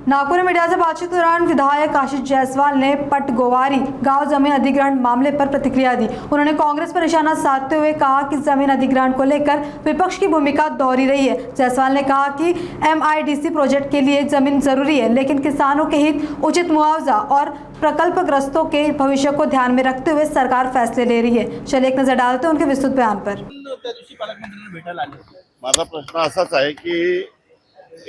नागपुर में मीडिया से बातचीत के दौरान विधायक आशीष जायसवाल ने पटगोवारी गांव जमीन अधिग्रहण मामले पर प्रतिक्रिया दी। उन्होंने कांग्रेस पर निशाना साधते हुए कहा कि जमीन अधिग्रहण को लेकर विपक्ष की भूमिका दोहरी रही है। जायसवाल ने कहा कि एमआईडीसी प्रोजेक्ट के लिए जमीन जरूरी है, लेकिन किसानों के हित, उचित मुआवजा और प्रकल्पग्रस्तों के भविष्य को ध्यान में रखते हुए सरकार फैसले ले रही है। चलिए एक नजर डालते हैं उनके विस्तृत बयान पर। माझा प्रश्न असाच आहे की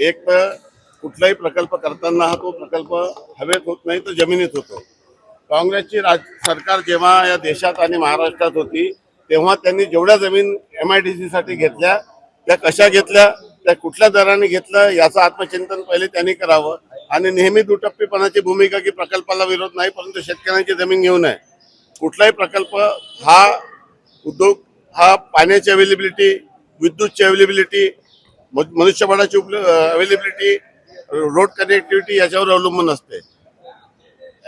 एक तर कुठलाही प्रकल्प करताना हा तो प्रकल्प हवेत होत नाही तर जमिनीत होतो। काँग्रेसची सरकार जेव्हा या देशात आणि महाराष्ट्रात होती तेव्हा त्यांनी जेवढ्या जमीन एमआयडीसी साठी घेतल्या त्या कशा घेतल्या, त्या कुठल्या दराने घेतलं याचं आत्मचिंतन पहिले त्यांनी करावं आणि नेहमी दुटप्पीपणाची भूमिका की प्रकल्पाला विरोध नाही परंतु शेतकऱ्यांची जमीन घेऊ नये। कुठलाही प्रकल्प हा उद्योग हा पाण्याची अवेलेबिलिटी, विद्युतची अवेलेबिलिटी, मनुष्यबळाची अवेलेबिलिटी, रोड कनेक्टिव्हिटी याच्यावर अवलंबून असते।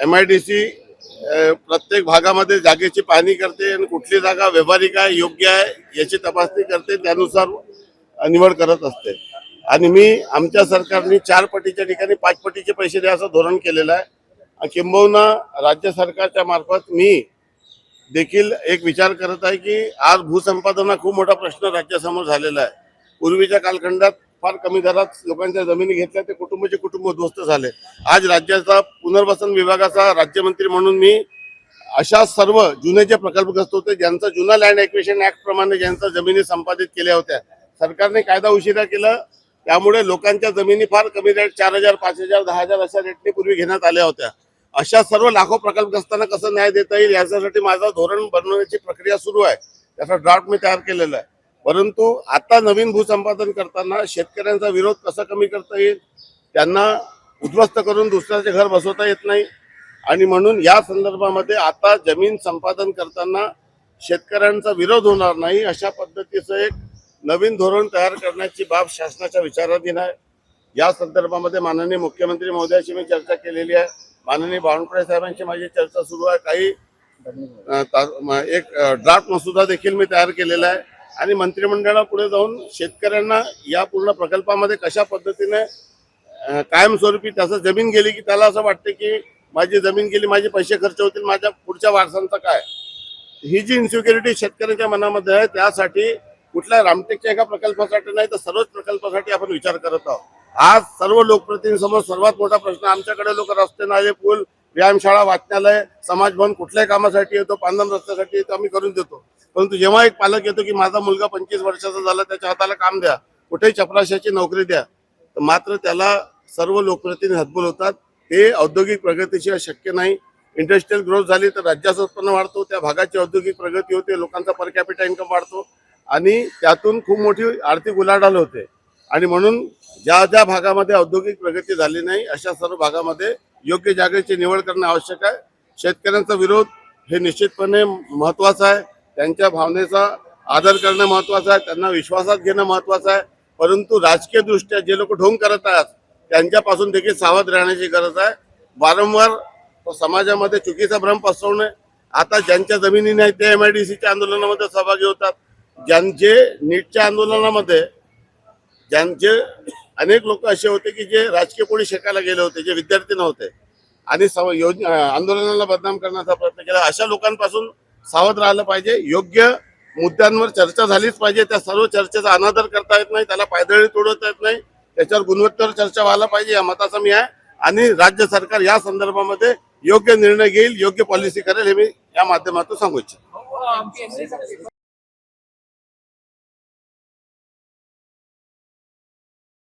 एमआयडीसी प्रत्येक भागामध्ये जागेची पाहणी करते आणि कुठली जागा व्यावहारिक आहे, योग्य आहे याची तपासणी करते, त्यानुसार निवड करत असते। आणि मी आमच्या सरकारने 4 पटीच्या ठिकाणी 5 पटीचे पैसे द्यायचं धोरण केलेलं आहे। किंबहुना राज्य सरकारच्या मार्फत मी देखील एक विचार करत आहे की आज भूसंपादन हा खूप मोठा प्रश्न राज्यासमोर झालेला आहे। पूर्वीच्या कालखंडात फार कमी दरात लोकांच्या जमिनी घेतल्या, ते कुटुंबाचे कुटुंब उद्ध्वस्त झाले। आज राज्याचा पुनर्वसन विभागाचा राज्यमंत्री म्हणून मी अशा सर्व जुने जे प्रकल्पग्रस्त होते ज्यांचा जुना लँड ॲक्विजिशन ऍक्ट प्रमाणे ज्यांच्या जमिनी संपादित केल्या होत्या, सरकारने कायदा उशिरा केला त्यामुळे लोकांच्या जमिनी फार कमी रेट 4,000, 5,000, 10,000 अशा रेटने पूर्वी घेण्यात आल्या होत्या। अशा सर्व लाखो प्रकल्पग्रस्तांना कसं न्याय देता येईल यासाठी माझा धोरण बनवण्याची प्रक्रिया सुरू आहे। त्याचा ड्राफ्ट मी तयार केलेला आहे। परंतु आता नवीन भूसंपादन करताना शेतकऱ्यांचा विरोध कसा कमी करता येईल, त्यांना उद्ध्वस्त करून दुसऱ्याचे घर बसवता येत नाही आणि म्हणून या संदर्भामध्ये आता जमीन संपादन करताना शेतकऱ्यांचा विरोध होणार नाही अशा पद्धतीचं एक नवीन धोरण तयार करण्याची बाब शासनाच्या विचाराधीन आहे। या संदर्भामध्ये माननीय मुख्यमंत्री महोदयाशी मी चर्चा केलेली आहे। माननीय बावनकुळे साहेबांची माझी चर्चा सुरू आहे। काही एक ड्राफ्ट मसुदा देखील मी तयार केलेला आहे आणि मंत्रिमंडळापुढे जाऊन शेतकऱ्यांना या पूर्ण प्रकल्पामध्ये कशा पद्धतीने कायमस्वरूपी त्याचं जमीन गेली की त्याला असं वाटते की माझी जमीन गेली, माझे पैसे खर्च होतील, माझ्या पुढच्या वारसांचं काय, ही जी इन्सिक्युरिटी शेतकऱ्यांच्या मनामध्ये आहे त्यासाठी कुठल्या रामटेकच्या एका प्रकल्पासाठी नाही तर सर्वच प्रकल्पासाठी आपण विचार करत आहोत। आज सर्व लोकप्रतिनिधींसमोर सर्वात मोठा प्रश्न आमच्याकडे लोक रस्ते, नाले, पूल, व्यायामशाळा, वाचनालय, समाज भवन कुठल्याही कामासाठी येतो, पांधन रस्त्यासाठी येतो, आम्ही करून देतो। परंतु जेव्हा एक पालक येतो की माझा मुलगा 25 वर्षाचा झाला, त्याच्या हाताला काम द्या, कुठेही चपराशाची नोकरी द्या, तर मात्र त्याला सर्व लोकप्रतिनिधी हतबल होतात। हे औद्योगिक प्रगतीशिवाय शक्य नाही। इंडस्ट्रियल ग्रोथ झाली तर राज्याचं उत्पन्न वाढतो, त्या भागाची औद्योगिक प्रगती होते, लोकांचा पर कॅपिटा इन्कम वाढतो आणि त्यातून खूप मोठी आर्थिक उलाढाल होते। आणि म्हणून ज्या ज्या भागामध्ये औद्योगिक प्रगती झाली नाही अशा सर्व भागामध्ये योग्य जागेची निवड करणे आवश्यक आहे। शेतकऱ्यांचा विरोध हे निश्चितपणे महत्त्वाचं आहे, त्यांच्या भावनेचा आदर करणं महत्त्वाचं आहे, त्यांना विश्वासात घेणं महत्त्वाचं आहे। परंतु राजकीय दृष्ट्या जे लोक ढोंग करत आहेत त्यांच्यापासून देखील सावध राहण्याची गरज आहे। वारंवार समाजामध्ये चुकीचा भ्रम पसरवणे, आता ज्यांच्या जमिनी नाही ते एमआयडीसीच्या आंदोलनामध्ये सहभागी होतात, ज्यांचे नीटच्या आंदोलनामध्ये ज्यांचे अनेक लोक असे होते की जे राजकीय कोणी शिकायला गेले होते, जे विद्यार्थी नव्हते आणि आंदोलनाला बदनाम करण्याचा प्रयत्न केला, अशा लोकांपासून सावध राहिलं पाहिजे। योग्य मुद्द्यांवर चर्चा झालीच पाहिजे, त्या सर्व चर्चेचा अनादर करता येत नाही, त्याला पायदळी तोडता येत नाही, त्याच्यावर गुणवत्तेवर चर्चा व्हायला पाहिजे या मताचा मी आहे। आणि राज्य सरकार या संदर्भामध्ये योग्य निर्णय घेईल, योग्य पॉलिसी करेल हे मी या माध्यमातून सांगू इच्छितो।